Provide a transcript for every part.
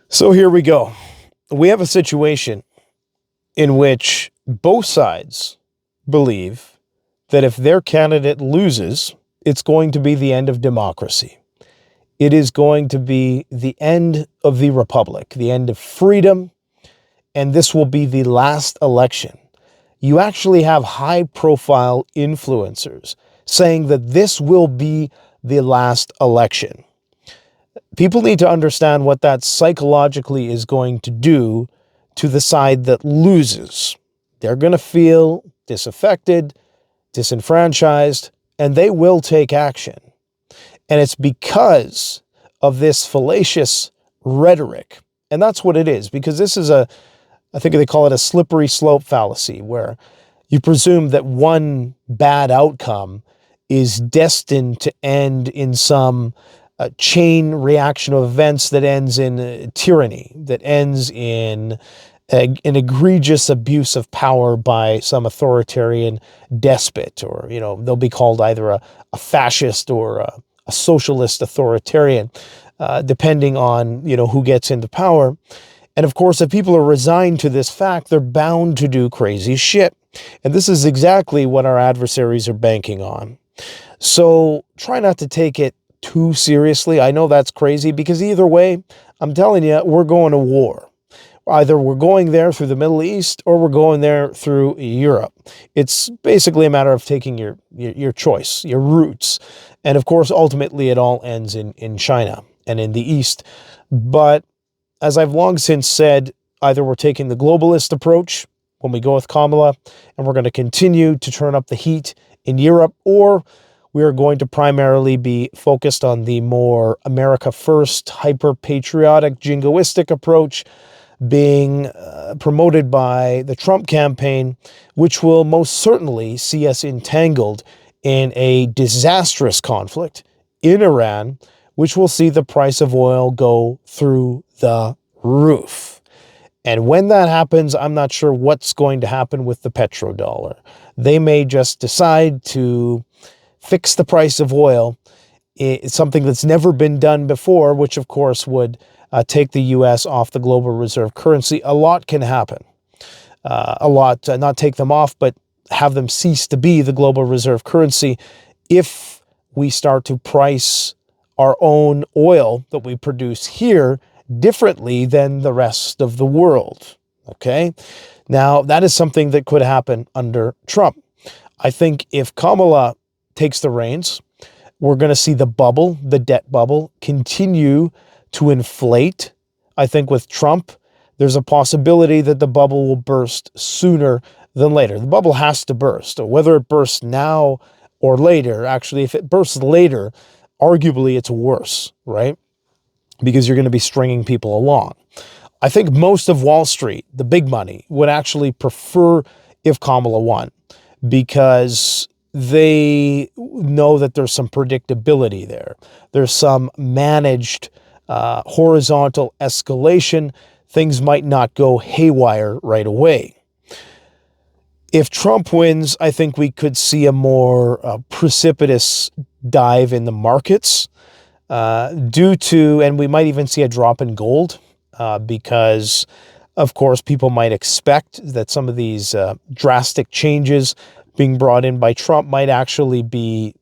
So here we go. We have a situation in which both sides believe that if their candidate loses, it's going to be the end of democracy. It is going to be the end of the republic, the end of freedom, and this will be the last election. You actually have high-profile influencers saying that this will be the last election. People need to understand what that psychologically is going to do to the side that loses. They're going to feel disaffected, disenfranchised, and they will take action. And it's because of this fallacious rhetoric. And that's what it is, because this is I think they call it a slippery slope fallacy, where you presume that one bad outcome is destined to end in some chain reaction of events that ends in tyranny, that ends in an egregious abuse of power by some authoritarian despot, or, they'll be called either a fascist or a socialist authoritarian, depending on, who gets into power. And of course, if people are resigned to this fact, they're bound to do crazy shit. And this is exactly what our adversaries are banking on. So try not to take it too seriously. I know that's crazy, because either way, I'm telling you, we're going to war. Either we're going there through the Middle East or we're going there through Europe. It's basically a matter of taking your choice, your routes. And of course, ultimately, it all ends in China and in the East. But as I've long since said, either we're taking the globalist approach when we go with Kamala, and we're going to continue to turn up the heat in Europe, or we are going to primarily be focused on the more America first, hyper-patriotic, jingoistic approach being promoted by the Trump campaign, which will most certainly see us entangled in a disastrous conflict in Iran, which will see the price of oil go through the roof. And when that happens, I'm not sure what's going to happen with the petrodollar. They may just decide to fix the price of oil. It's something that's never been done before, which of course would take the U.S. off the global reserve currency. A lot can happen. Not take them off, but have them cease to be the global reserve currency if we start to price our own oil that we produce here differently than the rest of the world. Okay? Now, that is something that could happen under Trump. I think if Kamala takes the reins, we're going to see the bubble, the debt bubble, continue to inflate. I think with Trump, there's a possibility that the bubble will burst sooner than later. The bubble has to burst. Whether it bursts now or later, actually, if it bursts later, arguably it's worse, right? Because you're going to be stringing people along. I think most of Wall Street, the big money, would actually prefer if Kamala won, because they know that there's some predictability there. There's some managed horizontal escalation. Things might not go haywire right away. If Trump wins, I think we could see a more precipitous dive in the markets due to, and we might even see a drop in gold because, of course, people might expect that some of these drastic changes being brought in by Trump might actually be,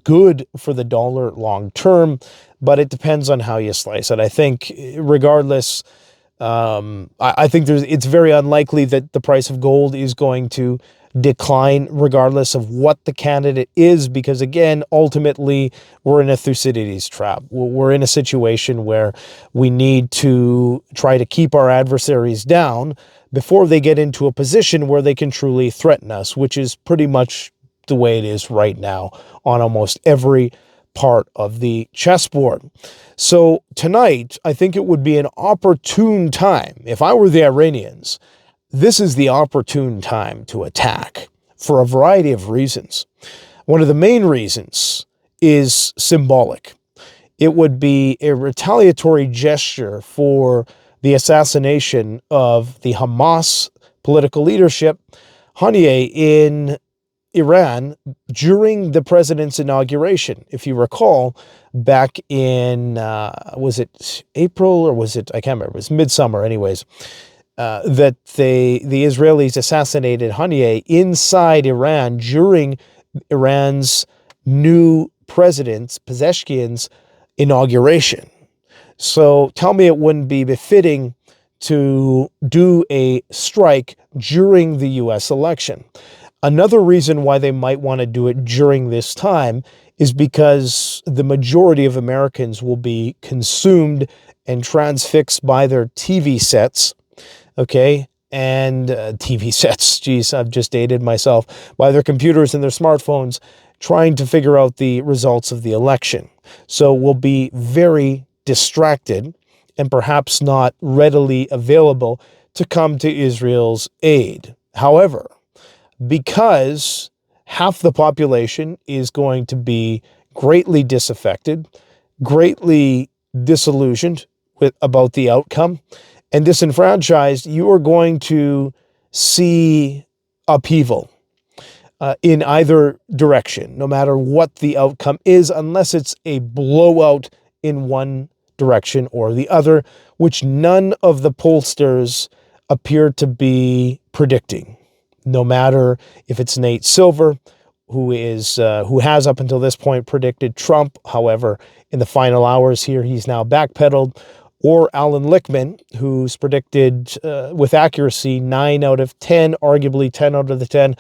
good for the dollar long term, but it depends on how you slice it. I think regardless, I think it's very unlikely that the price of gold is going to decline regardless of what the candidate is, because again, ultimately, we're in a Thucydides trap. We're in a situation where we need to try to keep our adversaries down before they get into a position where they can truly threaten us, which is pretty much the way it is right now on almost every part of the chessboard. So tonight, I think it would be an opportune time. If I were the Iranians, this is the opportune time to attack for a variety of reasons. One of the main reasons is symbolic. It would be a retaliatory gesture for the assassination of the Hamas political leadership, Haniyeh, in Iran during the president's inauguration. If you recall, back in, was it April or was it, I can't remember, it was midsummer anyways, that the Israelis assassinated Haniyeh inside Iran during Iran's new president, Pezeshkian's inauguration. So tell me it wouldn't be befitting to do a strike during the U.S. election. Another reason why they might want to do it during this time is because the majority of Americans will be consumed and transfixed by their TV sets, okay? And TV sets, geez, I've just dated myself, by their computers and their smartphones, trying to figure out the results of the election. So we'll be very distracted and perhaps not readily available to come to Israel's aid. However, because half the population is going to be greatly disaffected, greatly disillusioned about the outcome, and disenfranchised, you are going to see upheaval in either direction, no matter what the outcome is, unless it's a blowout in one direction or the other, which none of the pollsters appear to be predicting. No matter if it's Nate Silver, who has up until this point predicted Trump. However, in the final hours here, he's now backpedaled, or Alan Lichtman, who's predicted with accuracy 9 out of 10, arguably 10 out of the 10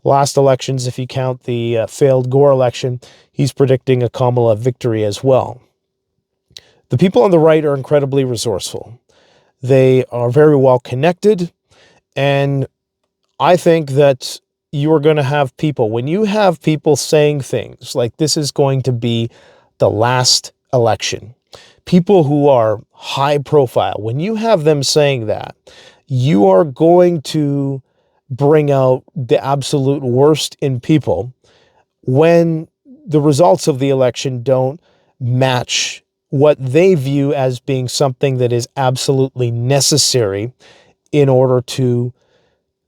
last elections, if you count the failed Gore election. He's predicting a Kamala victory as well. The people on the right are incredibly resourceful. They are very well connected, and I think that you are going to have people, when you have people saying things like this is going to be the last election, people who are high profile, when you have them saying that, you are going to bring out the absolute worst in people when the results of the election don't match what they view as being something that is absolutely necessary in order to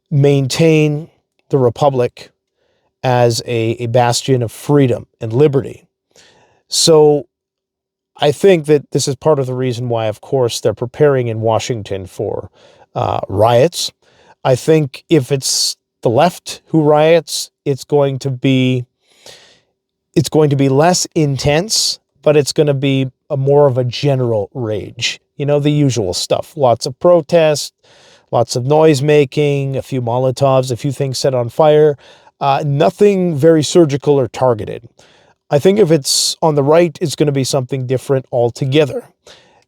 maintain the republic as a bastion of freedom and liberty. So I think that this is part of the reason why, of course, they're preparing in Washington for riots. I think if it's the left who riots, it's going to be less intense, but it's going to be more of a general rage. You know, the usual stuff. Lots of protests, lots of noise making, a few Molotovs, a few things set on fire. Nothing very surgical or targeted. I think if it's on the right, it's going to be something different altogether.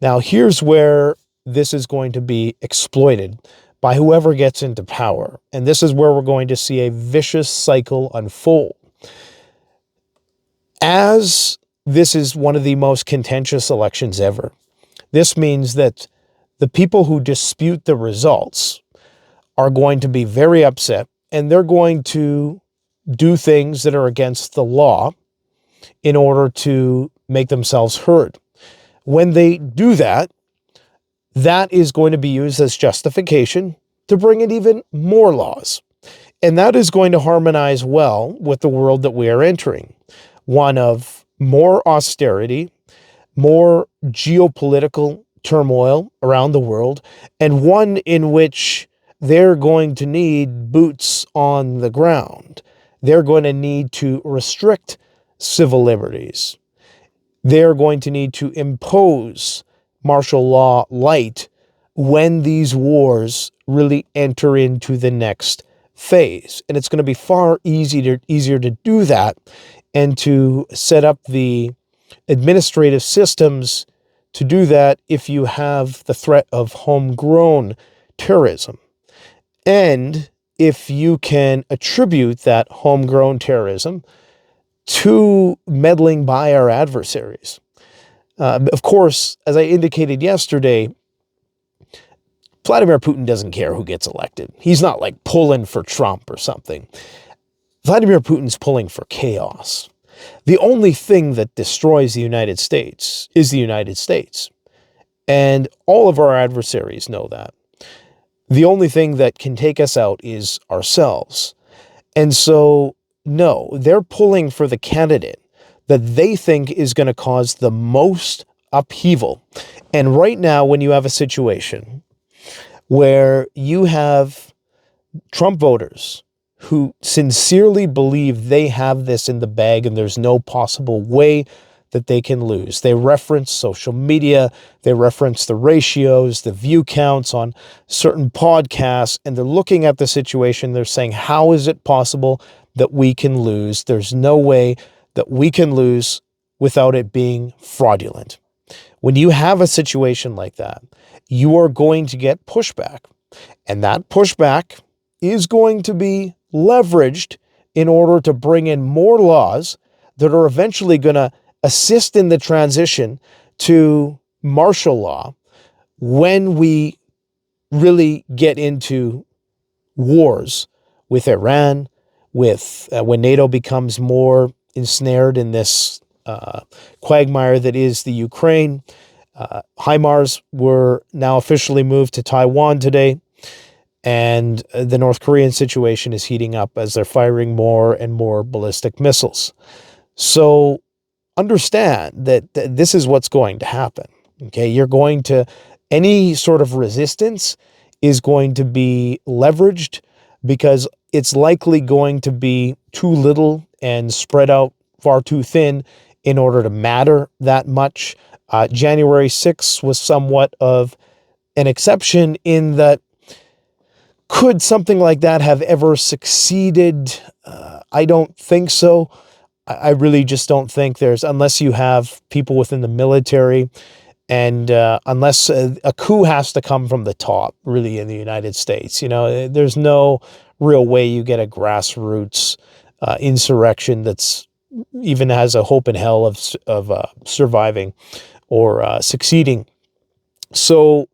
Now, here's where this is going to be exploited by whoever gets into power. And this is where we're going to see a vicious cycle unfold. As this is one of the most contentious elections ever, this means that the people who dispute the results are going to be very upset, and they're going to do things that are against the law in order to make themselves heard. When they do that, that is going to be used as justification to bring in even more laws. And that is going to harmonize well with the world that we are entering. One of more austerity, more geopolitical turmoil around the world, and one in which they're going to need boots on the ground. They're going to need to restrict civil liberties. They're going to need to impose martial law light when these wars really enter into the next phase. And it's going to be far easier to do that and to set up the administrative systems to do that if you have the threat of homegrown terrorism. And if you can attribute that homegrown terrorism to meddling by our adversaries. Of course, as I indicated yesterday, Vladimir Putin doesn't care who gets elected. He's not like pulling for Trump or something. Vladimir Putin's pulling for chaos. The only thing that destroys the United States is the United States. And all of our adversaries know that. The only thing that can take us out is ourselves. And so No, they're pulling for the candidate that they think is going to cause the most upheaval. And right now, when you have a situation where you have Trump voters who sincerely believe they have this in the bag and there's no possible way that they can lose. They reference social media, they reference the ratios, the view counts on certain podcasts, and they're looking at the situation. They're saying, how is it possible that we can lose? There's no way that we can lose without it being fraudulent. When you have a situation like that, you are going to get pushback. And that pushback is going to be leveraged in order to bring in more laws that are eventually going to assist in the transition to martial law when we really get into wars with Iran, with when NATO becomes more ensnared in this quagmire that is the Ukraine. HIMARS were now officially moved to Taiwan today. And the North Korean situation is heating up as they're firing more and more ballistic missiles. So understand that this is what's going to happen. Okay, any sort of resistance is going to be leveraged because it's likely going to be too little and spread out far too thin in order to matter that much. January 6th was somewhat of an exception in that could something like that have ever succeeded? I don't think so. I really just don't think unless you have people within the military and unless a coup has to come from the top, really, in the United States. There's no real way you get a grassroots insurrection that's even has a hope in hell of surviving or succeeding. So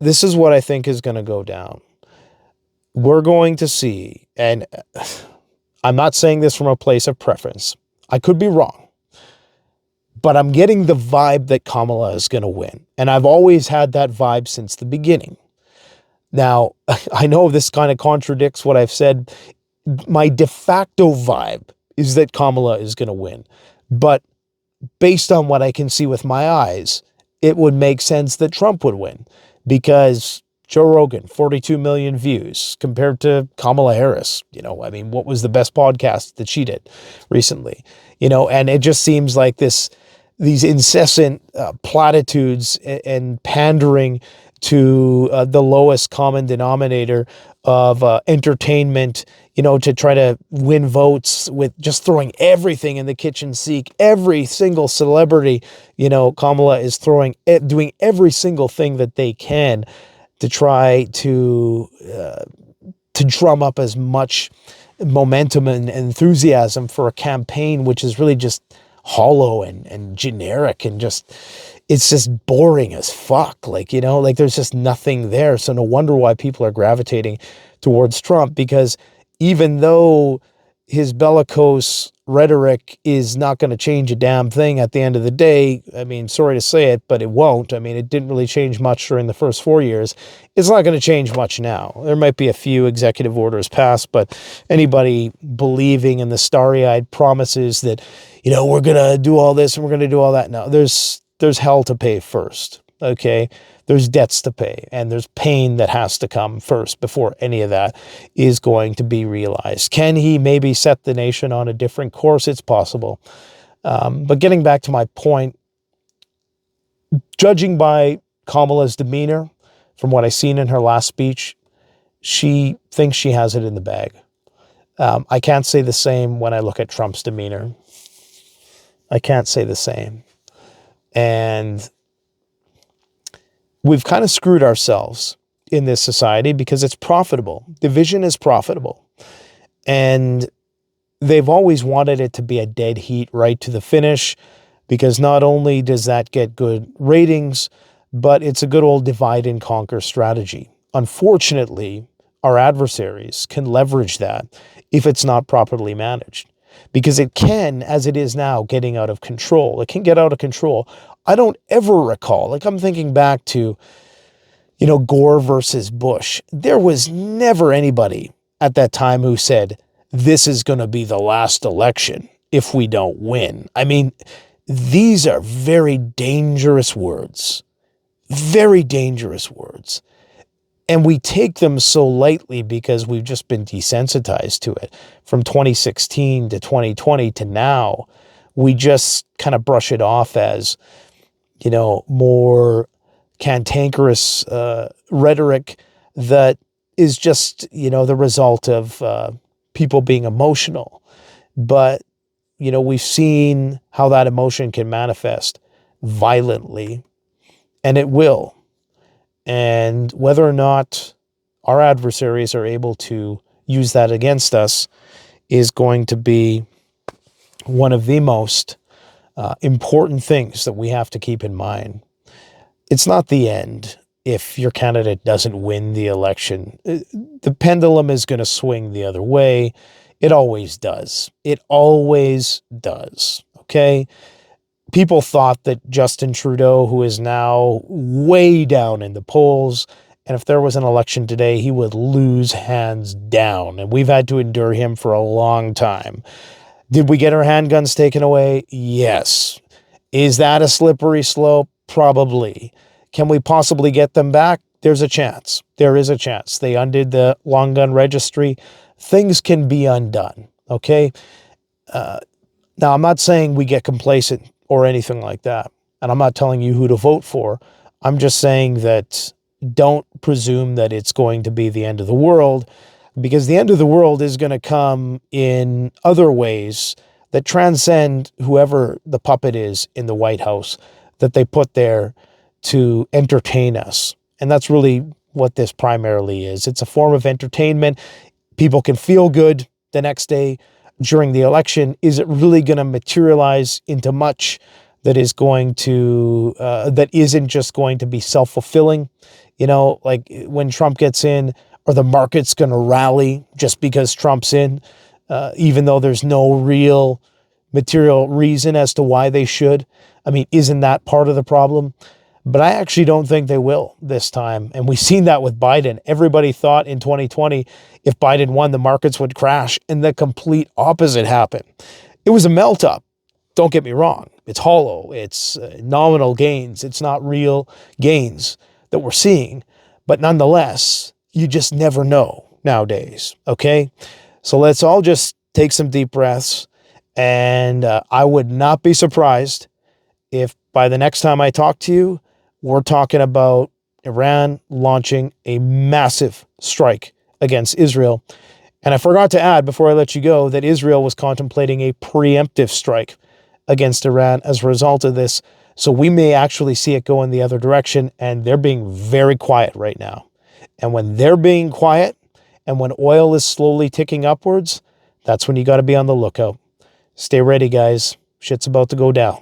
this is what I think is going to go down. We're going to see, and I'm not saying this from a place of preference. I could be wrong, but I'm getting the vibe that Kamala is going to win. And I've always had that vibe since the beginning. Now, I know this kind of contradicts what I've said. My de facto vibe is that Kamala is going to win. But based on what I can see with my eyes, it would make sense that Trump would win because Joe Rogan, 42 million views compared to Kamala Harris. What was the best podcast that she did recently? And it just seems like these incessant platitudes and pandering to the lowest common denominator of entertainment, to try to win votes with just throwing everything in the kitchen sink. Every single celebrity, Kamala is doing every single thing that they can to try to drum up as much momentum and enthusiasm for a campaign, which is really just hollow and generic and it's just boring as fuck. There's just nothing there. So no wonder why people are gravitating towards Trump, because even though his bellicose rhetoric is not going to change a damn thing at the end of the day. Sorry to say it, but it won't. It didn't really change much during the first 4 years. It's not going to change much now. There might be a few executive orders passed, but anybody believing in the starry-eyed promises that, we're going to do all this and we're going to do all that. No, there's hell to pay first. Okay. There's debts to pay and there's pain that has to come first before any of that is going to be realized. Can he maybe set the nation on a different course? It's possible. But getting back to my point, judging by Kamala's demeanor, from what I've seen in her last speech, she thinks she has it in the bag. I can't say the same when I look at Trump's demeanor. I can't say the same. And we've kind of screwed ourselves in this society because it's profitable. Division is profitable. And they've always wanted it to be a dead heat right to the finish, because not only does that get good ratings, but it's a good old divide and conquer strategy. Unfortunately, our adversaries can leverage that if it's not properly managed, because it can, as it is now, getting out of control. It can get out of control. I don't ever recall, I'm thinking back to, Gore versus Bush. There was never anybody at that time who said, this is going to be the last election if we don't win. I mean, these are very dangerous words. Very dangerous words. And we take them so lightly because we've just been desensitized to it. From 2016 to 2020 to now, we just kind of brush it off as, more cantankerous rhetoric that is just, the result of people being emotional. But, we've seen how that emotion can manifest violently, and it will. And whether or not our adversaries are able to use that against us is going to be one of the most important things that we have to keep in mind. It's not the end if your candidate doesn't win the election. The pendulum is going to swing the other way. It always does. It always does. Okay? People thought that Justin Trudeau, who is now way down in the polls, and if there was an election today, he would lose hands down. And we've had to endure him for a long time. Did we get our handguns taken away? Yes. Is that a slippery slope? Probably. Can we possibly get them back? There's a chance. There is a chance. They undid the long gun registry. Things can be undone. Okay? Now, I'm not saying we get complacent or anything like that. And I'm not telling you who to vote for. I'm just saying that don't presume that it's going to be the end of the world, because the end of the world is going to come in other ways that transcend whoever the puppet is in the White House that they put there to entertain us. And that's really what this primarily is. It's a form of entertainment. People can feel good the next day during the election. Is it really going to materialize into much that is going to, that isn't just going to be self-fulfilling? Like when Trump gets in, are the markets going to rally just because Trump's in, even though there's no real material reason as to why they should? I mean, isn't that part of the problem? But I actually don't think they will this time. And we've seen that with Biden. Everybody thought in 2020, if Biden won, the markets would crash, and the complete opposite happened. It was a melt up. Don't get me wrong. It's hollow. It's nominal gains. It's not real gains that we're seeing. But nonetheless, you just never know nowadays. Okay? So let's all just take some deep breaths. And I would not be surprised if by the next time I talk to you, we're talking about Iran launching a massive strike against Israel. And I forgot to add before I let you go that Israel was contemplating a preemptive strike against Iran as a result of this. So we may actually see it go in the other direction, and they're being very quiet right now. And when they're being quiet and when oil is slowly ticking upwards, that's when you got to be on the lookout. Stay ready, guys. Shit's about to go down.